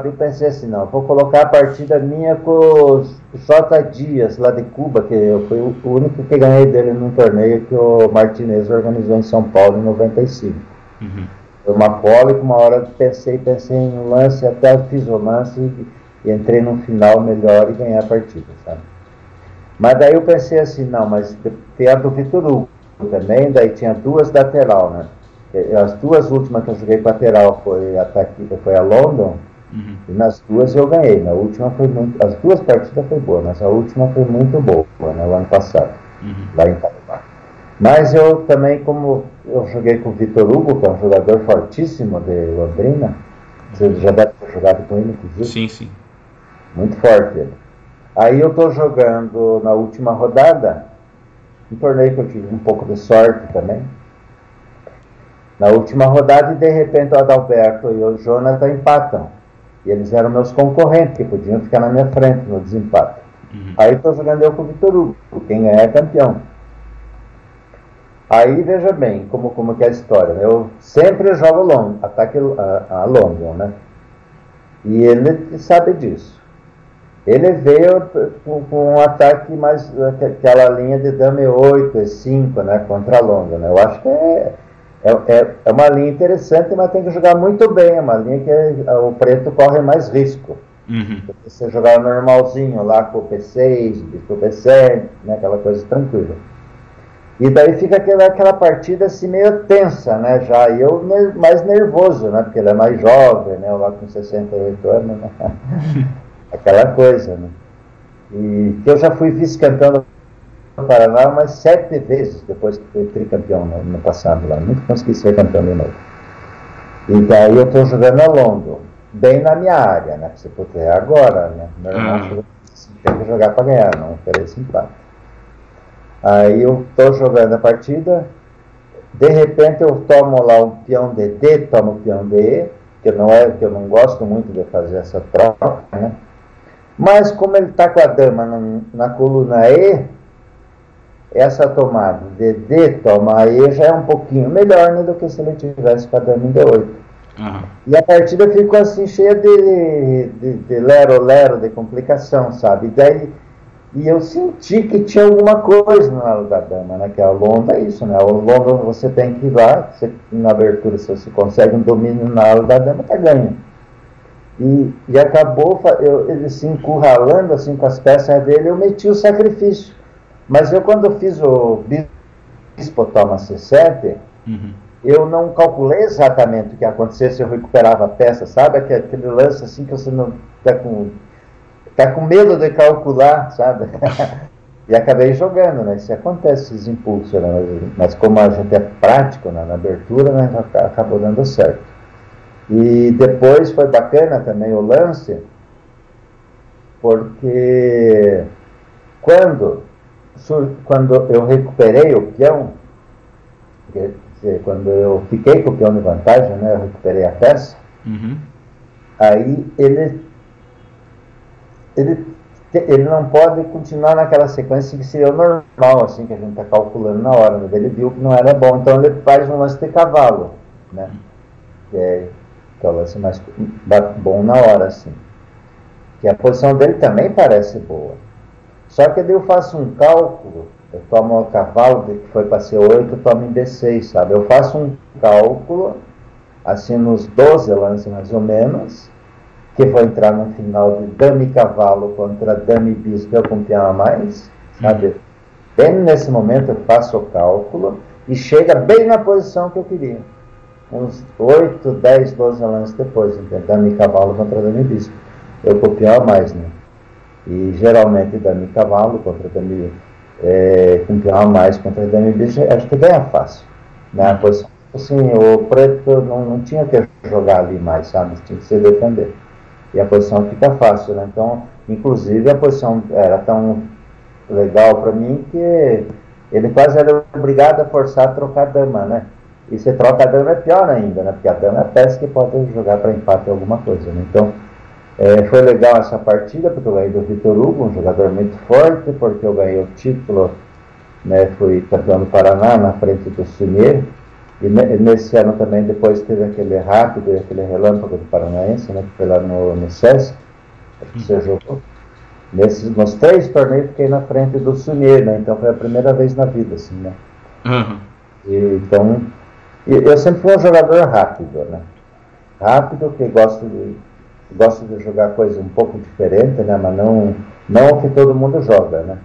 eu pensei assim, não, vou colocar a partida minha com o J. Dias, lá de Cuba, que eu fui o único que ganhei dele num torneio que o Martinez organizou em São Paulo em 95. Foi uma pole que uma hora pensei em um lance, até fiz o lance e entrei no final melhor e ganhei a partida, sabe? Mas daí eu pensei assim, não, mas tem a do Vitor Hugo também, daí tinha duas lateral, né? As duas últimas que eu joguei com lateral foi a London, E nas duas eu ganhei. Na última foi muito. As duas partidas foi boa, mas a última foi muito boa, né, o ano passado, lá em Itajubá. Mas eu também, como eu joguei com o Vitor Hugo, que é um jogador fortíssimo de Londrina, você já deve ter jogado com ele, inclusive. Sim, sim. Muito forte ele. Aí eu estou jogando na última rodada, um torneio que eu tive um pouco de sorte também. Na última rodada, e de repente o Adalberto e o Jonathan empatam. E eles eram meus concorrentes, que podiam ficar na minha frente no desempate. Aí estou jogando eu com o Vitor Hugo, quem ganhar é campeão. Aí veja bem como que é a história, né? Eu sempre jogo longo, ataque a longo, né? E ele sabe disso. Ele veio com um ataque mais, aquela linha de dama E8, E5, né? Contra a longa, né? Eu acho que é uma linha interessante, mas tem que jogar muito bem. É uma linha que o preto corre mais risco. Você jogar normalzinho lá com o P6, com o P7, né? Aquela coisa tranquila. E daí fica aquela partida assim meio tensa, né? Já eu mais nervoso, né? Porque ele é mais jovem, né? Eu lá com 68 anos, né? Aquela coisa, né? E que eu já fui vice-campeão no Paraná umas 7 vezes depois que fui tricampeão no passado lá. Nunca consegui ser campeão de novo. E daí eu estou jogando a longo, bem na minha área, né? Você pode ter agora, né? Meu irmão tem que jogar para ganhar, não oferece empate. Aí eu estou jogando a partida, de repente eu tomo lá um peão de D, tomo um peão de E, que eu não gosto muito de fazer essa troca, né? Mas como ele está com a dama na coluna E, essa tomada de D toma E já é um pouquinho melhor, né, do que se ele tivesse com a dama em D8. E a partida ficou assim cheia de lero-lero, de complicação, sabe? E eu senti que tinha alguma coisa na hora da dama, né? Que a longa é isso, né? A longa você tem que ir lá, na abertura, se você consegue um domínio na hora da dama, tá ganho. E acabou, ele se encurralando assim com as peças dele, eu meti o sacrifício. Mas eu, quando fiz o bispo toma C7, eu não calculei exatamente o que ia acontecer se eu recuperava a peça, sabe? Aquele lance assim que você não tá com medo de calcular, sabe? E acabei jogando, né? Isso acontece, esses impulsos, né? Mas como a gente é prático, né? Na abertura, né? Acabou dando certo. E depois foi bacana também o lance, porque quando eu recuperei o peão, quer dizer, quando eu fiquei com o peão de vantagem, né? Eu recuperei a peça, aí ele não pode continuar naquela sequência que seria o normal, assim, que a gente está calculando na hora, né? Ele viu que não era bom, então ele faz um lance de cavalo, né? Que é o lance mais bom na hora, assim. Que a posição dele também parece boa. Só que daí eu faço um cálculo, eu tomo o cavalo que foi para C8, eu tomo em D6, sabe? Eu faço um cálculo, assim, nos 12 lances mais ou menos, que vou entrar no final de dama e cavalo contra dama e bispo, eu com peão a mais, sabe? Bem nesse momento eu faço o cálculo e chega bem na posição que eu queria. Uns 8, 10, 12 lances depois, então, dama e cavalo contra dama e bispo. Eu com peão a mais, né? E geralmente dama e cavalo contra dama com peão a mais contra dama e bispo, acho que ganha fácil, né? A posição, assim, o preto não tinha que jogar ali mais, sabe? Tinha que se defender. E a posição fica fácil, né? Então, inclusive, a posição era tão legal para mim que ele quase era obrigado a forçar a trocar a dama, né? E se troca a dama é pior ainda, né? Porque a dama é a peça que pode jogar para empate em alguma coisa, né? Então, foi legal essa partida, porque eu ganhei do Vitor Hugo, um jogador muito forte, porque eu ganhei o título, né? Fui campeão do Paraná na frente do Sumier. E nesse ano também, depois teve aquele rápido, aquele relâmpago do Paranaense, né, que foi lá no Sesc, que você jogou. Nos 3 torneios fiquei na frente do Sumier, né, então foi a primeira vez na vida, assim, né. Então, eu sempre fui um jogador rápido, né, rápido, que gosto de jogar coisa um pouco diferente, né, mas não o que todo mundo joga, né.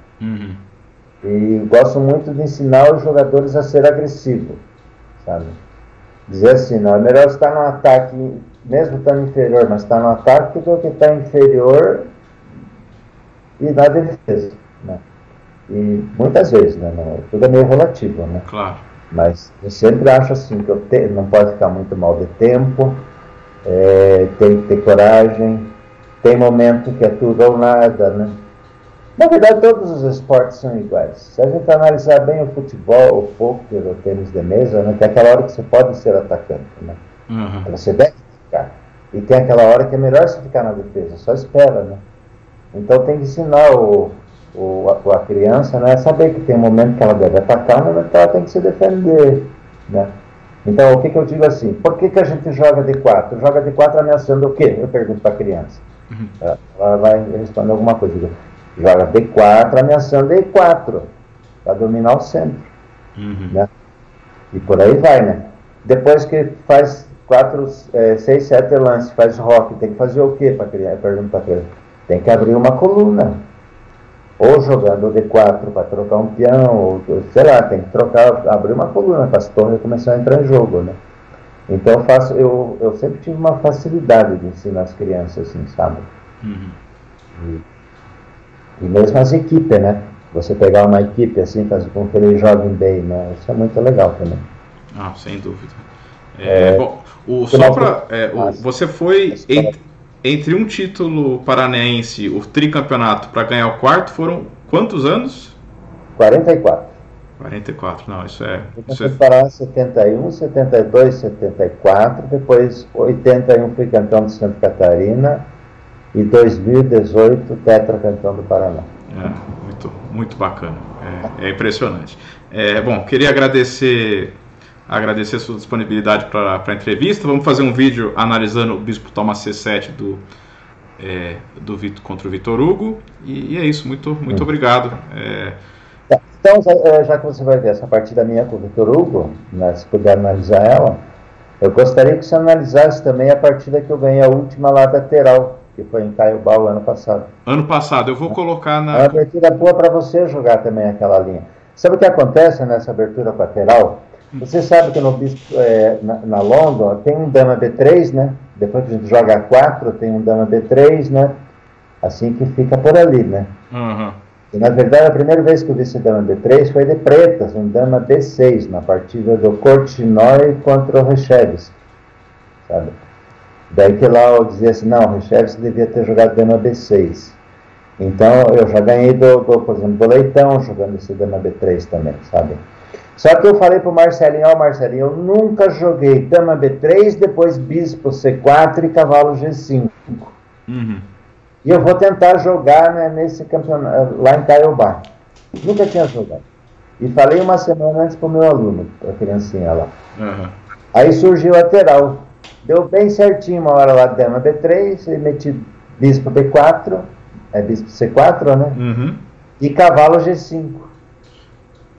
E gosto muito de ensinar os jogadores a ser agressivos, sabe? dizer assim, não, é melhor estar no ataque, mesmo estando inferior, mas estar no ataque do que estar inferior e na defesa, né? E muitas vezes, né? Tudo é meio relativo, né? Claro. Mas eu sempre acho assim, que não pode ficar muito mal de tempo, tem que ter coragem, tem momento que é tudo ou nada, né? Na verdade, todos os esportes são iguais. Se a gente analisar bem o futebol, o poker, o tênis de mesa, né, tem aquela hora que você pode ser atacante, né? Uhum. Você deve ficar. E tem aquela hora que é melhor você ficar na defesa, só espera, né? Então tem que ensinar a criança, né, a saber que tem um momento que ela deve atacar, um momento que ela tem que se defender, né? Então, o que eu digo assim? Por que a gente joga D4? Joga D4 ameaçando o quê? Eu pergunto para a criança. Uhum. Ela vai responder alguma coisa. Joga D4 ameaçando E4 para dominar o centro, né? E por aí vai, né? Depois que faz 4, 6, 7 lances, faz rock, tem que fazer o quê para criança? Pergunta para a criança. Tem que abrir uma coluna. Ou jogando o D4 para trocar um peão, ou sei lá, tem que abrir uma coluna para as torres começar a entrar em jogo, né? Então eu sempre tive uma facilidade de ensinar as crianças, assim, sabe? E mesmo as equipes, né? Você pegar uma equipe assim, fazer com que eles joguem bem, né? Isso é muito legal também. Ah, sem dúvida. Bom, só para você foi entre um título paranaense, o tricampeonato, para ganhar o quarto, foram quantos anos? 44. 44, não, isso é... Eu fui parar 71, 72, 74, depois 81 fui campeão de Santa Catarina e 2018 tetracampeão do Paraná. Muito, muito bacana, é impressionante. Bom, queria agradecer a sua disponibilidade para a entrevista. Vamos fazer um vídeo analisando o Bispo Toma C7 do Vitor contra o Vitor Hugo. E é isso, muito obrigado. Então, já que você vai ver essa partida minha com o Vitor Hugo, né, se puder analisar ela, eu gostaria que você analisasse também a partida que eu ganhei, a última lá lateral, que foi em Caiobá o ano passado. Ano passado, eu vou colocar na... É uma abertura boa para você jogar também aquela linha. Sabe o que acontece nessa abertura lateral? Você sabe que no Bispo, na London tem um dama B3, né? Depois que a gente joga A4, tem um dama B3, né? Assim que fica por ali, né? Uhum. E, na verdade, a primeira vez que eu vi esse dama B3 foi de pretas, um dama B6, na partida do Korchnoi contra o Reshevsky, sabe? Daí que lá eu dizia assim, não, o Reshevsky devia ter jogado dama B6. Então, eu já ganhei, por exemplo, do Leitão jogando esse dama B3 também, sabe? Só que eu falei pro Marcelinho, Marcelinho, eu nunca joguei dama B3, depois bispo C4 e cavalo G5. Uhum. E eu vou tentar jogar, né, nesse campeonato, lá em Caiobá. Nunca tinha jogado. E falei uma semana antes pro meu aluno, a criancinha lá. Uhum. Aí surgiu o lateral. Deu bem certinho uma hora lá, dama B3, e meti bispo B4, bispo C4, né? Uhum. E cavalo G5.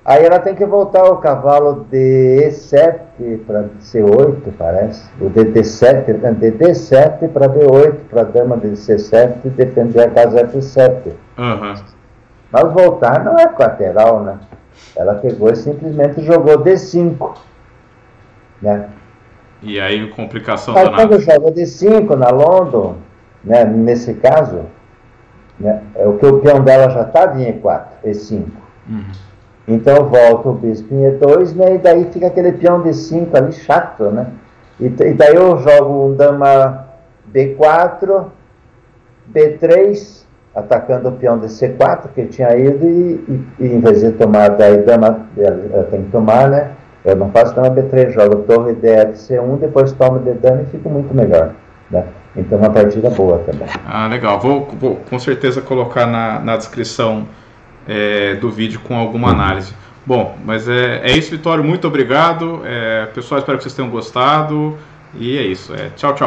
Aí ela tem que voltar o cavalo de E7 para C8, parece. O de D7 para B8, para a dama de C7 e defender a casa F7. Uhum. Mas voltar não é lateral, né? Ela pegou e simplesmente jogou D5. Né? E aí, complicação Mas danada. quando joga D5 na London, né, nesse caso, né, o peão dela já estava em E4, E5. Uhum. Então volta o bispo em E2, né, e daí fica aquele peão D5 ali chato, né? E daí eu jogo um dama B4, B3, atacando o peão de C4, que tinha ido, e em vez de tomar, daí dama, eu tenho que tomar, né? Eu não faço dama B3, jogo torre DF C1, depois tomo de dama e fico muito melhor, né? Então uma partida boa também. Ah, legal. Vou com certeza colocar na descrição do vídeo com alguma análise. Bom, mas é isso, Vitório. Muito obrigado. Pessoal, espero que vocês tenham gostado. E é isso. Tchau, tchau.